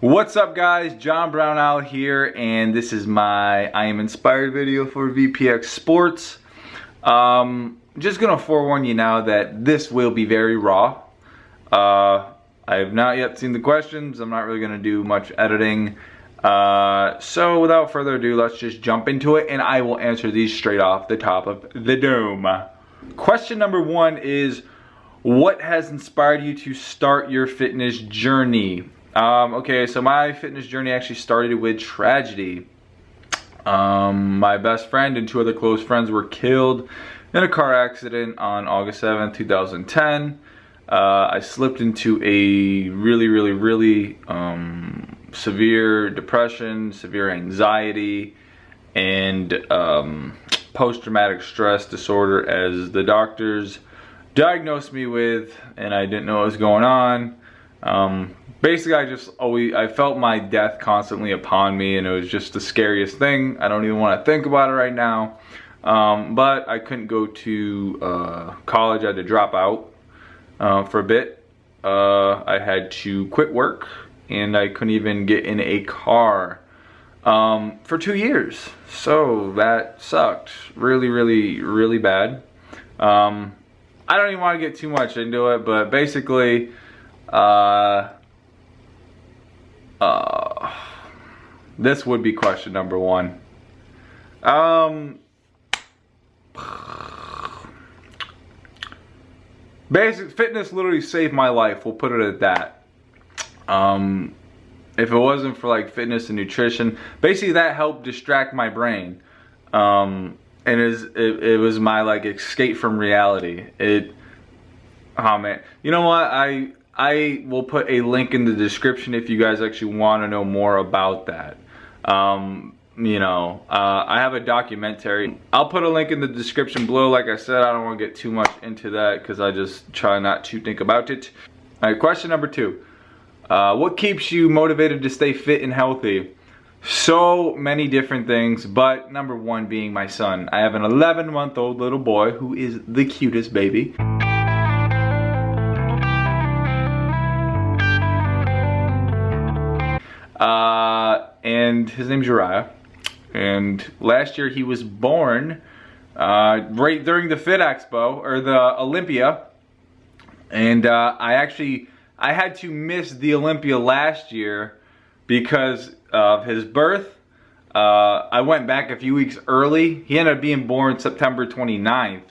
What's up guys, John Brownell here, and this is my I am inspired video for VPX Sports. Just gonna forewarn you now that this will be very raw. I have not yet seen the questions. I'm not really gonna do much editing. So without further ado, let's just jump into it and I will answer these straight off the top of the dome. Question number one is, what has inspired you to start your fitness journey? Okay, so my fitness journey actually started with tragedy. My best friend and two other close friends were killed in a car accident on August 7th, 2010. I slipped into a really severe depression, severe anxiety, and post-traumatic stress disorder, as the doctors diagnosed me with, and I didn't know what was going on. Basically, I felt my death constantly upon me, and it was just the scariest thing. I don't even want to think about it right now. But I couldn't go to college. I had to drop out for a bit. I had to quit work, and I couldn't even get in a car for 2 years. So that sucked really bad. I don't even want to get too much into it, but basically, this would be question number one. Basic fitness literally saved my life. We'll put it at that. If it wasn't for like fitness and nutrition, basically that helped distract my brain. And it was my like escape from reality. Oh man, you know what? I will put a link in the description if you guys actually want to know more about that. I have a documentary. I'll put a link in the description below. Like I said, I don't want to get too much into that because I just try not to think about it. All right, question number two. What keeps you motivated to stay fit and healthy? So many different things, but number one being my son. I have an 11-month-old little boy who is the cutest baby. And his name's Uriah, and last year he was born right during the Fit Expo, or the Olympia, and I had to miss the Olympia last year because of his birth. I went back a few weeks early. He ended up being born September 29th,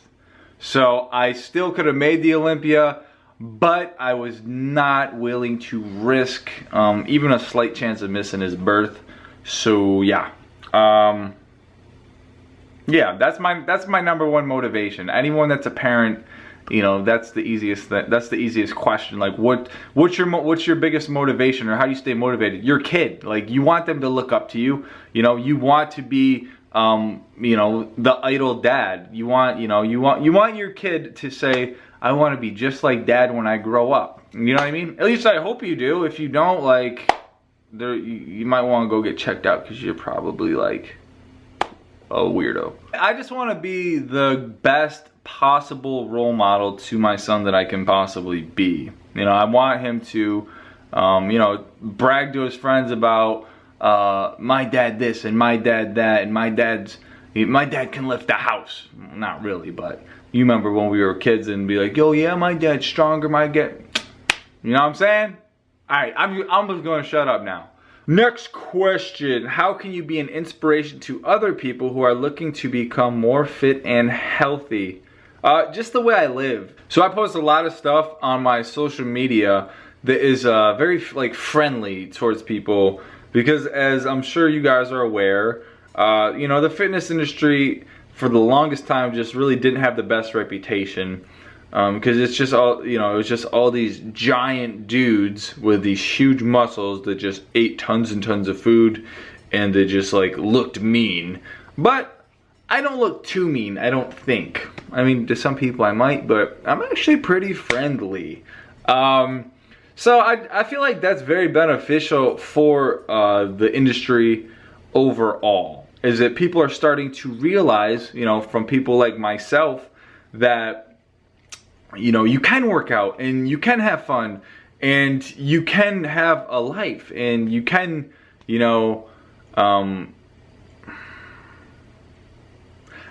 so I still could have made the Olympia, but I was not willing to risk even a slight chance of missing his birth. So yeah, that's my number one motivation. Anyone that's a parent, you know, that's the easiest question. Like, what's your biggest motivation, or how do you stay motivated? Your kid, like, you want them to look up to you. You know, you want to be the idol dad. You want your kid to say, I want to be just like dad when I grow up. You know what I mean? At least I hope you do. If you don't, like, you might want to go get checked out because you're probably like a weirdo. I just want to be the best possible role model to my son that I can possibly be. You know, I want him to, brag to his friends about my dad this and my dad that, and my dad can lift the house. Not really, but you remember when we were kids and be like, yo, yeah, my dad's stronger, you know what I'm saying? Alright, I'm just gonna shut up now. Next question. How can you be an inspiration to other people who are looking to become more fit and healthy? Just the way I live. So I post a lot of stuff on my social media that is very friendly towards people, because as I'm sure you guys are aware, the fitness industry for the longest time just really didn't have the best reputation, because it's just all, it was just all these giant dudes with these huge muscles that just ate tons and tons of food, and they just like looked mean. But I don't look too mean, I don't think. I mean, to some people I might, but I'm actually pretty friendly. So I feel like that's very beneficial for the industry overall, is that people are starting to realize, from people like myself, that you can work out and you can have fun and you can have a life, and you can, you know, I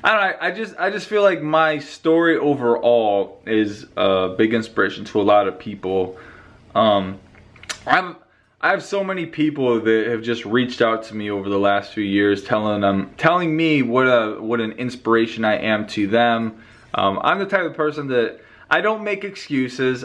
don't know, I just feel like my story overall is a big inspiration to a lot of people. I have so many people that have just reached out to me over the last few years, telling me what an inspiration I am to them. I'm the type of person that I don't make excuses.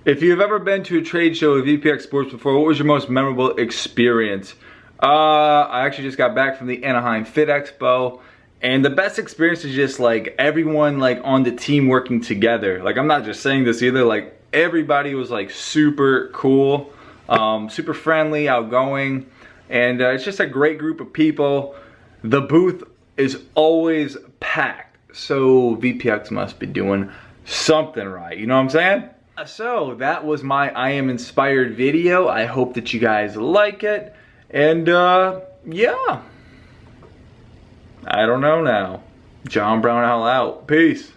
If you've ever been to a trade show with VPX Sports before, what was your most memorable experience? I actually just got back from the Anaheim Fit Expo, and the best experience is just like everyone like on the team working together. Like, I'm not just saying this either, like everybody was like super cool, super friendly, outgoing, and it's just a great group of people. The booth is always packed, so VPX must be doing something right, you know what I'm saying? So that was my I am inspired video. I hope that you guys like it, and yeah, I don't know now. John Brownell out. Peace.